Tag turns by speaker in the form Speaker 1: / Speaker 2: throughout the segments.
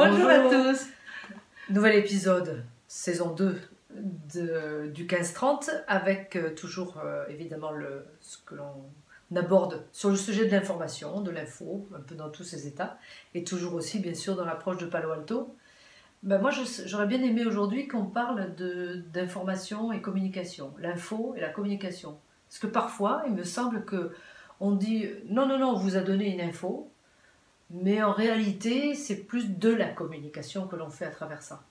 Speaker 1: Bonjour à tous.
Speaker 2: Nouvel épisode, saison 2 du 15-30 avec toujours évidemment ce que l'on aborde sur le sujet de l'information, de l'info, un peu dans tous ses états, et toujours aussi bien sûr dans l'approche de Palo Alto. Ben moi j'aurais bien aimé aujourd'hui qu'on parle d'information et communication, l'info et la communication. Parce que parfois il me semble que on dit non, on vous a donné une info, mais en réalité c'est plus de la communication que l'on fait à travers ça.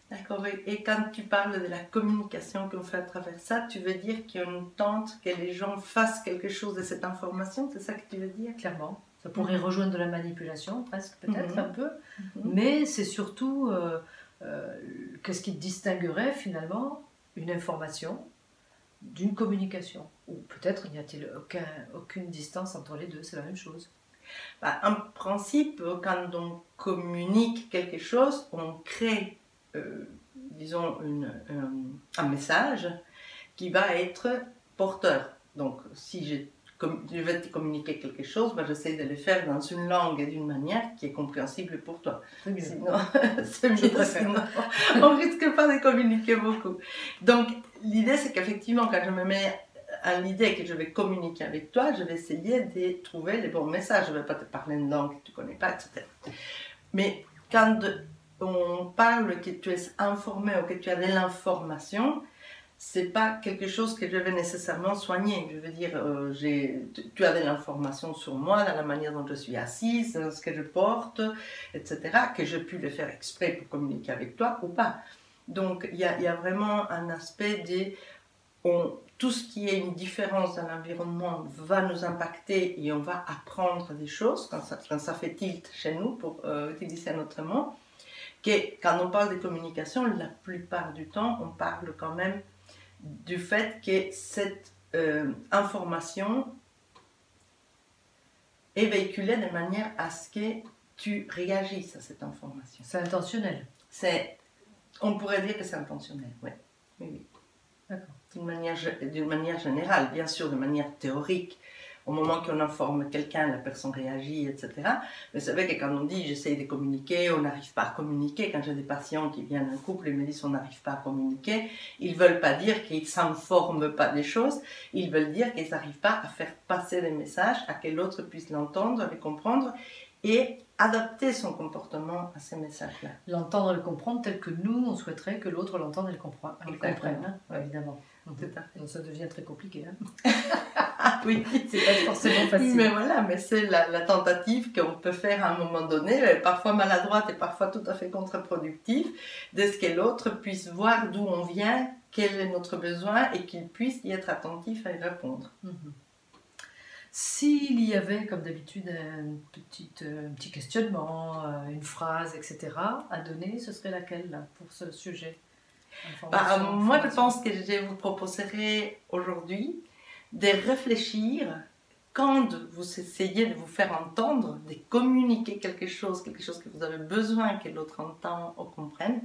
Speaker 1: D'accord, et quand tu parles de la communication qu'on fait à travers ça, tu veux dire qu'on tente que les gens fassent quelque chose de cette information, c'est ça que tu veux dire?
Speaker 2: Clairement. Ça pourrait rejoindre de la manipulation, presque, peut-être un peu.
Speaker 1: Mhm.
Speaker 2: Mais c'est surtout qu'est-ce qui distinguerait finalement une information d'une communication. Ou peut-être n'y a-t-il aucune distance entre les deux, c'est la même chose.
Speaker 1: En principe, quand on communique quelque chose, on crée, disons, un message qui va être porteur. Donc, si je vais te communiquer quelque chose, j'essaie de le faire dans une langue et d'une manière qui est compréhensible pour toi.
Speaker 2: C'est mieux.
Speaker 1: Sinon, c'est mieux,
Speaker 2: Je préfère.
Speaker 1: sinon on risque pas de communiquer beaucoup. Donc, l'idée, c'est qu'effectivement, quand je me mets à l'idée que je vais communiquer avec toi, je vais essayer de trouver les bons messages. Je ne vais pas te parler une langue que tu ne connais pas, etc. Mais quand on parle que tu es informé ou que tu as de l'information, c'est pas quelque chose que je vais nécessairement soigner. Je veux dire, tu as de l'information sur moi, dans la manière dont je suis assise, dans ce que je porte, etc., que je puis le faire exprès pour communiquer avec toi ou pas. Donc, il y a vraiment un aspect tout ce qui est une différence dans l'environnement va nous impacter et on va apprendre des choses quand ça fait tilt chez nous, pour utiliser un autre mot. Quand on parle de communication, la plupart du temps, on parle quand même du fait que cette information est véhiculée de manière à ce que tu réagisses à cette information.
Speaker 2: C'est intentionnel.
Speaker 1: On pourrait dire que c'est intentionnel, oui.
Speaker 2: D'accord.
Speaker 1: D'une manière générale, bien sûr, de manière théorique. Au moment qu'on informe quelqu'un, la personne réagit, etc. Mais c'est vrai que quand on dit j'essaie de communiquer, on n'arrive pas à communiquer. Quand j'ai des patients qui viennent d'un couple et me disent on n'arrive pas à communiquer, ils ne veulent pas dire qu'ils ne s'informent pas des choses, ils veulent dire qu'ils n'arrivent pas à faire passer des messages, à que l'autre puisse l'entendre, le comprendre et adapter son comportement à ces messages-là.
Speaker 2: L'entendre et le comprendre tel que nous, on souhaiterait que l'autre l'entende et le comprenne, hein, évidemment.
Speaker 1: Tout à fait.
Speaker 2: Donc ça devient très compliqué. Hein.
Speaker 1: Oui,
Speaker 2: c'est pas forcément facile.
Speaker 1: Mais voilà, mais c'est la tentative qu'on peut faire à un moment donné, parfois maladroite et parfois tout à fait contre-productive, de ce que l'autre puisse voir d'où on vient, quel est notre besoin et qu'il puisse y être attentif à y répondre.
Speaker 2: S'il y avait, comme d'habitude, un petit questionnement, une phrase, etc., à donner, ce serait laquelle là, pour ce sujet?
Speaker 1: Moi, je pense que je vous proposerai aujourd'hui de réfléchir quand vous essayez de vous faire entendre, de communiquer quelque chose que vous avez besoin que l'autre entende ou comprenne.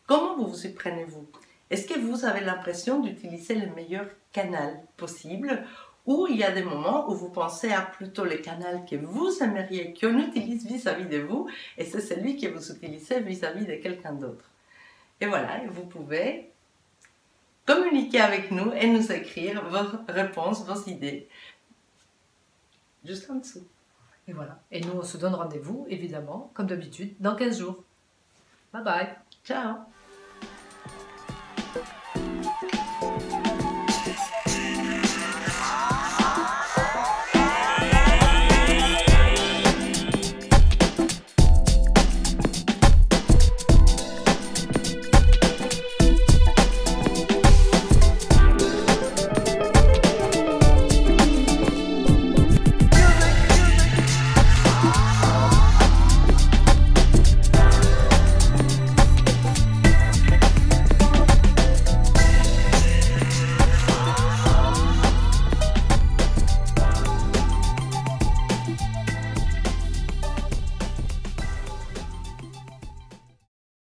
Speaker 1: Comment vous y prenez-vous? Est-ce que vous avez l'impression d'utiliser le meilleur canal possible, ou il y a des moments où vous pensez à plutôt le canal que vous aimeriez qu'on utilise vis-à-vis de vous, et c'est celui que vous utilisez vis-à-vis de quelqu'un d'autre? Et voilà, vous pouvez communiquer avec nous et nous écrire vos réponses, vos idées, juste en dessous.
Speaker 2: Et voilà. Et nous, on se donne rendez-vous, évidemment, comme d'habitude, dans 15 jours. Bye bye.
Speaker 1: Ciao.